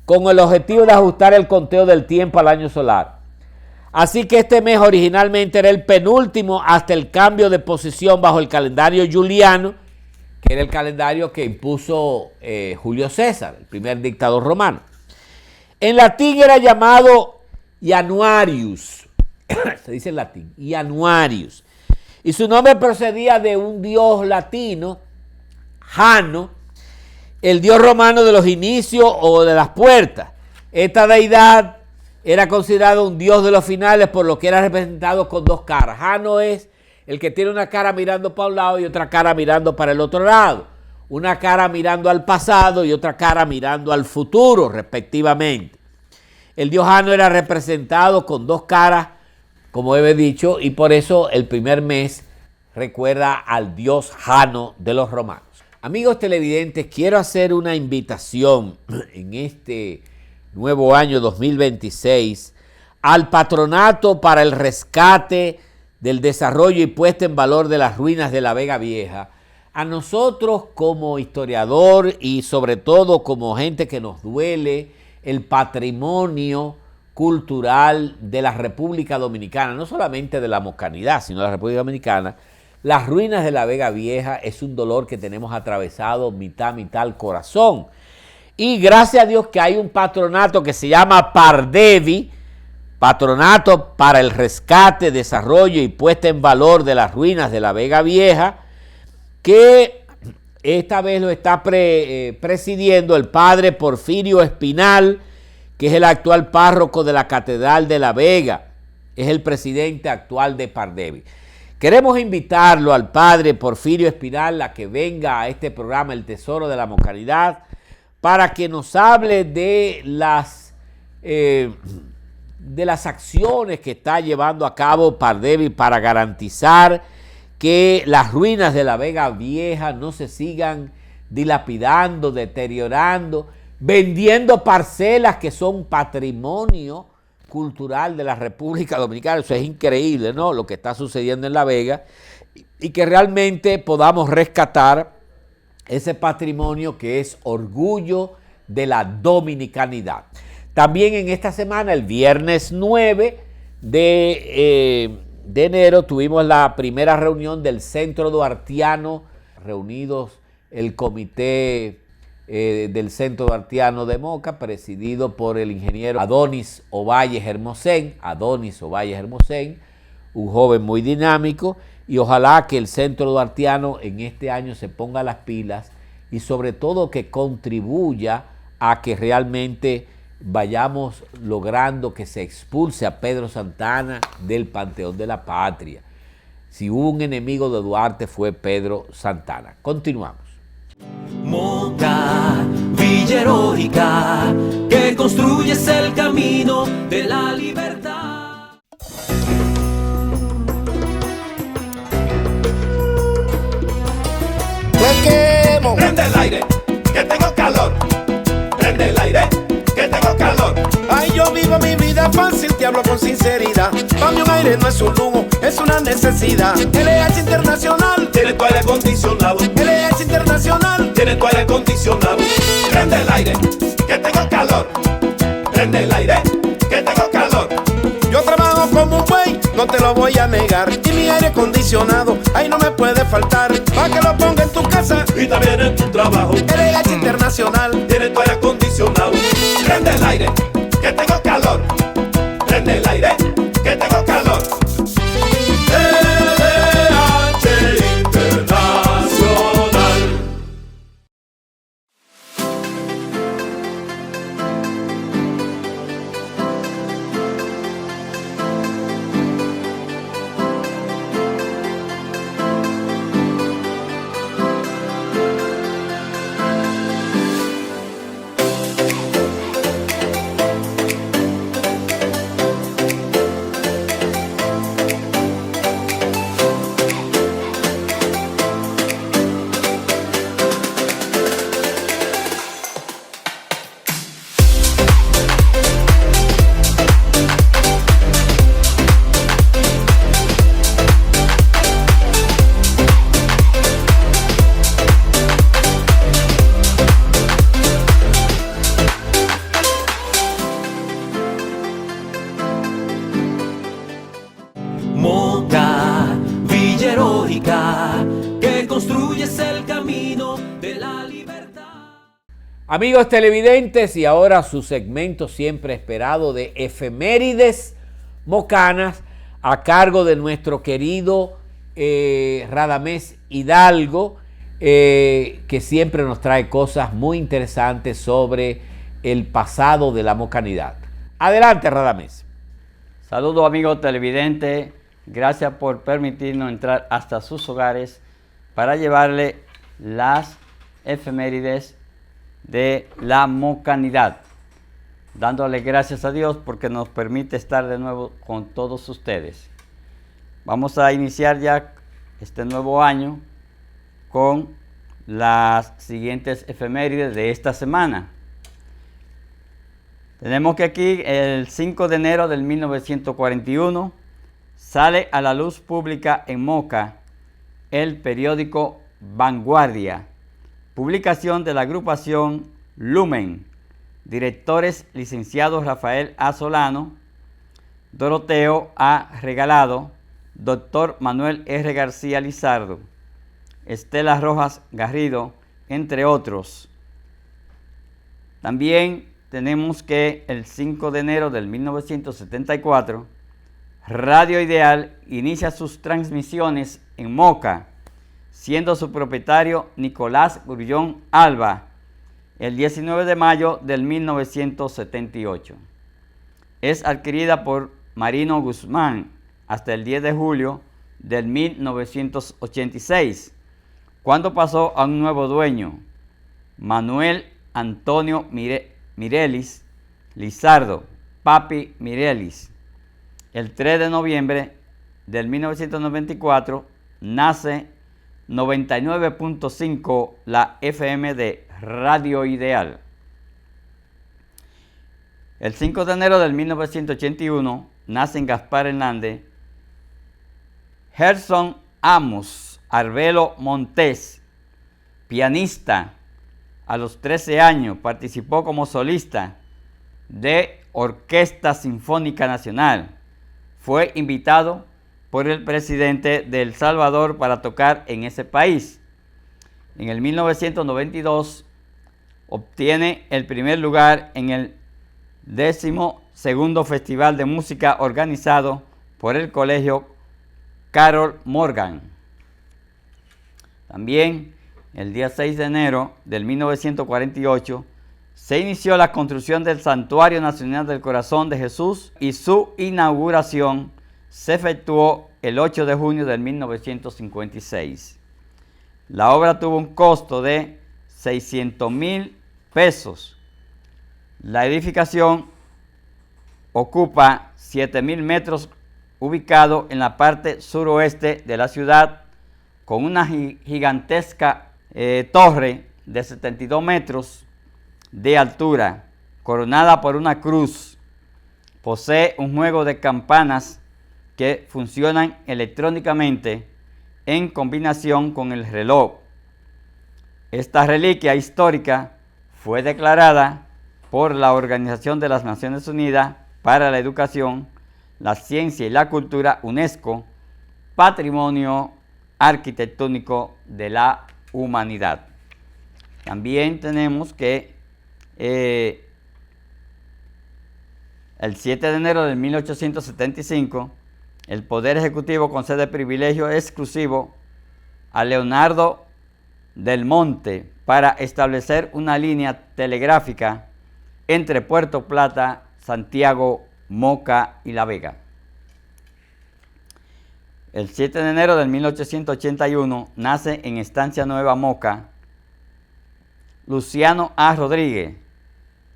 con el objetivo de ajustar el conteo del tiempo al año solar. Así que este mes originalmente era el penúltimo hasta el cambio de posición bajo el calendario juliano, que era el calendario que impuso Julio César, el primer dictador romano. En latín era llamado Januarius, se dice en latín, Januarius, y su nombre procedía de un dios latino, Jano, el dios romano de los inicios o de las puertas. Esta deidad era considerado un dios de los finales, por lo que era representado con 2 caras. Jano es el que tiene una cara mirando para un lado y otra cara mirando para el otro lado. Una cara mirando al pasado y otra cara mirando al futuro, respectivamente. El dios Jano era representado con 2 caras, como he dicho, y por eso el primer mes recuerda al dios Jano de los romanos. Amigos televidentes, quiero hacer una invitación en este nuevo año 2026 al Patronato para el Rescate del Desarrollo y Puesta en Valor de las Ruinas de la Vega Vieja. A nosotros como historiador y sobre todo como gente que nos duele el patrimonio cultural de la República Dominicana, no solamente de la Mocanidad, sino de la República Dominicana, las ruinas de la Vega Vieja es un dolor que tenemos atravesado mitad al corazón. Y gracias a Dios que hay un patronato que se llama PARDEVI, Patronato para el Rescate, Desarrollo y Puesta en Valor de las Ruinas de la Vega Vieja, que esta vez lo está presidiendo el padre Porfirio Espinal, que es el actual párroco de la Catedral de la Vega, es el presidente actual de PARDEVI. Queremos invitarlo al padre Porfirio Espinal a que venga a este programa El Tesoro de la Mocanidad para que nos hable de las acciones que está llevando a cabo PARDEVI para garantizar que las ruinas de la Vega Vieja no se sigan dilapidando, deteriorando, vendiendo parcelas que son patrimonio cultural de la República Dominicana. Eso es increíble, ¿no? Lo que está sucediendo en La Vega, y que realmente podamos rescatar ese patrimonio que es orgullo de la dominicanidad. También en esta semana, el viernes 9 de enero, tuvimos la primera reunión del Centro Duartiano, reunidos el comité del Centro Duartiano de Moca, presidido por el ingeniero Adonis Ovalle Hermosén, un joven muy dinámico, y ojalá que el Centro Duartiano en este año se ponga las pilas y sobre todo que contribuya a que realmente vayamos logrando que se expulse a Pedro Santana del Panteón de la Patria. Si hubo un enemigo de Duarte fue Pedro Santana. Continuamos. Moca, Villa Heroica, que construyes el camino de la libertad. Prende el aire, que tengo calor. Prende el aire, que tengo calor. Ay, yo vivo mi vida fácil, te hablo con sinceridad. Para mí un aire no es un lujo, es una necesidad. LH Internacional Tiene tu aire acondicionado. LH Internacional Tiene tu aire acondicionado. Prende el aire, que tengo calor. Prende el aire, que tengo calor. Yo trabajo como un buey, no te lo voy a negar. Y mi aire acondicionado, ahí no me puede faltar. Pa' que lo ponga en tu casa Y también en tu trabajo. LH Internacional Tiene tu aire acondicionado. Prende el aire, que tengo calor. Prende el aire, que tengo calor. LH Internacional. Moca, Villa Heroica, que construyes el camino de la libertad. Amigos televidentes, y ahora su segmento siempre esperado de efemérides mocanas a cargo de nuestro querido Radamés Hidalgo, que siempre nos trae cosas muy interesantes sobre el pasado de la mocanidad. Adelante, Radamés. Saludos amigos televidentes, gracias por permitirnos entrar hasta sus hogares para llevarle las efemérides de la mocanidad, dándole gracias a Dios porque nos permite estar de nuevo con todos ustedes. Vamos a iniciar ya este nuevo año con las siguientes efemérides de esta semana. Tenemos que aquí el 5 de enero del 1941 sale a la luz pública en Moca el periódico Vanguardia, publicación de la agrupación Lumen, directores licenciados Rafael A. Solano, Doroteo A. Regalado, doctor Manuel R. García Lizardo, Estela Rojas Garrido, entre otros. También tenemos que el 5 de enero del 1974, Radio Ideal inicia sus transmisiones en Moca, siendo su propietario Nicolás Grullón Alba, el 19 de mayo del 1978. Es adquirida por Marino Guzmán hasta el 10 de julio del 1986, cuando pasó a un nuevo dueño, Manuel Antonio Mirelis Lizardo, Papi Mirelis. El 3 de noviembre del 1994 nace 99.5 la FM de Radio Ideal. El 5 de enero de 1981 nace en Gaspar Hernández Gerson Amos Arbelo Montés, pianista. A los 13 años participó como solista de Orquesta Sinfónica Nacional. Fue invitado por el presidente de El Salvador para tocar en ese país. En el 1992 obtiene el primer lugar en el 12º Festival de Música organizado por el Colegio Carol Morgan. También el día 6 de enero del 1948 se inició la construcción del Santuario Nacional del Corazón de Jesús y su inauguración se efectuó el 8 de junio de 1956. La obra tuvo un costo de 600,000 pesos. La edificación ocupa 7,000 metros, ubicado en la parte suroeste de la ciudad, con una gigantesca torre de 72 metros de altura, coronada por una cruz. Posee un juego de campanas que funcionan electrónicamente en combinación con el reloj. Esta reliquia histórica fue declarada por la Organización de las Naciones Unidas para la Educación, la Ciencia y la Cultura, UNESCO, Patrimonio Arquitectónico de la Humanidad. También tenemos que el 7 de enero de 1875, el Poder Ejecutivo concede privilegio exclusivo a Leonardo del Monte para establecer una línea telegráfica entre Puerto Plata, Santiago, Moca y La Vega. El 7 de enero de 1881 nace en Estancia Nueva, Moca, Luciano A. Rodríguez.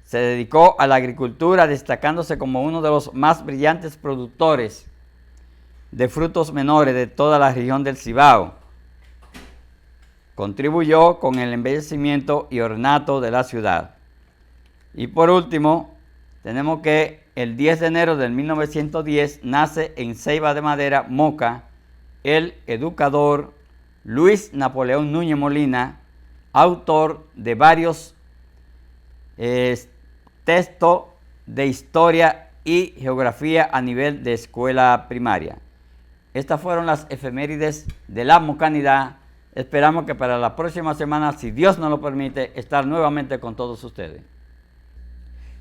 Se dedicó a la agricultura, destacándose como uno de los más brillantes productores de frutos menores de toda la región del Cibao. Contribuyó con el embellecimiento y ornato de la ciudad. Y por último, tenemos que el 10 de enero de 1910 nace en Ceiba de Madera, Moca, el educador Luis Napoleón Núñez Molina, autor de varios textos de historia y geografía a nivel de escuela primaria. Estas fueron las efemérides de la Mocanidad. Esperamos que para la próxima semana, si Dios nos lo permite, estar nuevamente con todos ustedes.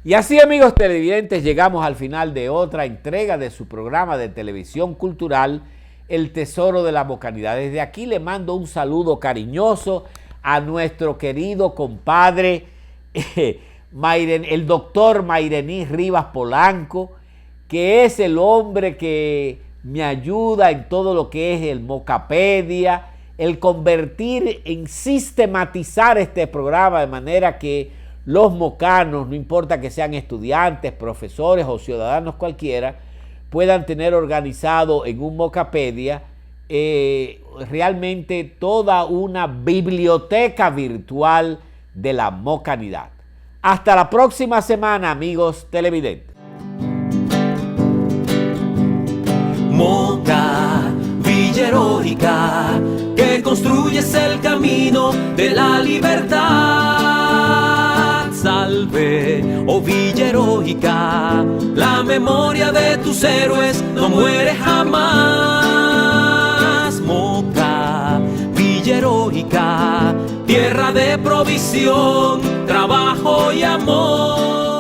Y así, amigos televidentes, llegamos al final de otra entrega de su programa de televisión cultural, El Tesoro de la Mocanidad. Desde aquí le mando un saludo cariñoso a nuestro querido compadre, el doctor Mairení Rivas Polanco, que es el hombre que me ayuda en todo lo que es el Mocapedia, el convertir en sistematizar este programa de manera que los mocanos, no importa que sean estudiantes, profesores o ciudadanos cualquiera, puedan tener organizado en un Mocapedia realmente toda una biblioteca virtual de la mocanidad. Hasta la próxima semana, amigos televidentes. Moca, Villa Heroica, que construyes el camino de la libertad. Salve, oh Villa Heroica, la memoria de tus héroes no muere jamás. Moca, Villa Heroica, tierra de provisión, trabajo y amor.